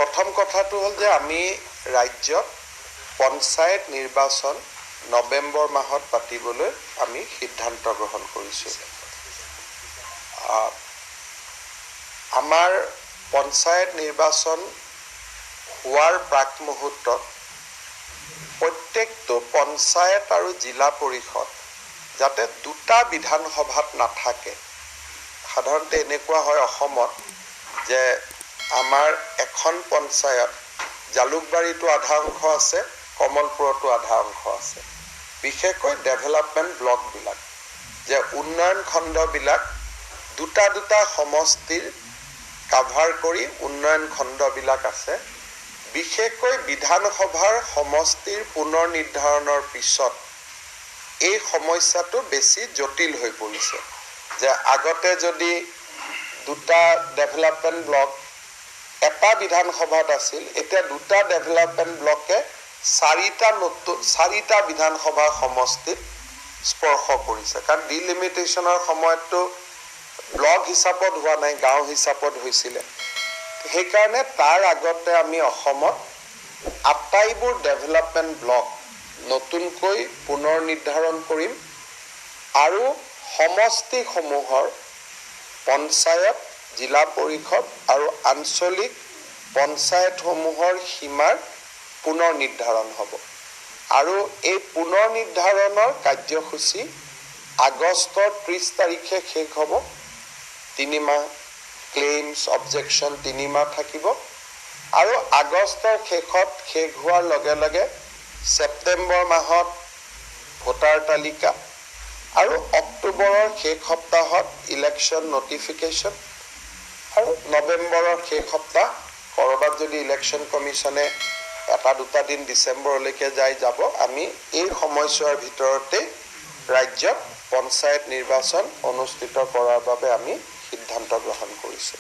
প্ৰথম কথাটো হ'ল যে আমি ৰাজ্যত পঞ্চায়ত নিৰ্বাচন নৱেম্বৰ মাহত পাতিবলৈ আমি সিদ্ধান্ত গ্ৰহণ কৰিছোঁ। আমাৰ পঞ্চায়ত নিৰ্বাচন হোৱাৰ প্ৰাক মুহূৰ্তত প্ৰত্যেকটো পঞ্চায়ত আৰু জিলা পৰিষদ যাতে দুটা বিধানসভাত নাথাকে। সাধাৰণতে এনেকুৱা হয় অসমত যে আমাৰ এখন পঞ্চায়ত জালুকবাৰীতো আধা অংশ আছে, কমলপুৰতো আধা অংশ আছে। বিশেষকৈ ডেভেলপমেণ্ট ব্লকবিলাক যে উন্নয়ন খণ্ডবিলাক দুটা দুটা সমষ্টিৰ কাভাৰ কৰি উন্নয়ন খণ্ডবিলাক আছে। বিশেষকৈ বিধানসভাৰ সমষ্টিৰ পুনৰ নিৰ্ধাৰণৰ পিছত এই সমস্যাটো বেছি জটিল হৈ পৰিছে। যে আগতে যদি দুটা ডেভেলপমেণ্ট ব্লক এটা বিধানসভাত আছিল, এতিয়া দুটা ডেভেলপমেণ্ট ব্লকে চাৰিটা বিধানসভা সমষ্টিত স্পৰ্শ কৰিছে। কাৰণ ডিলিমিটেশ্যনৰ সময়ততো ব্লক হিচাপত হোৱা নাই, গাঁও হিচাপত হৈছিলে। সেইকাৰণে তাৰ আগতে আমি অসমত আটাইবোৰ ডেভেলপমেণ্ট ব্লক নতুনকৈ পুনৰ নিৰ্ধাৰণ কৰিম আৰু সমষ্টিসমূহৰ পঞ্চায়ত, জিলা পৰিষদ আৰু আঞ্চলিক পঞ্চায়তসমূহৰ সীমাৰ পুনৰ নিৰ্ধাৰণ হ'ব। আৰু এই পুনৰ নিৰ্ধাৰণৰ কাৰ্যসূচী আগষ্টৰ 30 তাৰিখে শেষ হ'ব। 3 মাহ ক্লেইমছ, অবজেকশ্যন 3 মাহ থাকিব। আৰু আগষ্টৰ শেষত শেষ হোৱাৰ লগে লগে ছেপ্টেম্বৰ মাহত ভোটাৰ তালিকা আৰু অক্টোবৰৰ শেষ সপ্তাহত ইলেকশ্যন নটিফিকেশ্যন আৰু নৱেম্বৰৰ শেষ সপ্তাহ ক'ৰবাত যদি ইলেকশ্যন কমিশ্যনে এটা দুটা দিন ডিচেম্বৰলৈকে যাব। আমি এই সময়ছোৱাৰ ভিতৰতে ৰাজ্যত পঞ্চায়ত নিৰ্বাচন অনুষ্ঠিত কৰাৰ বাবে আমি সিদ্ধান্ত গ্ৰহণ কৰিছোঁ।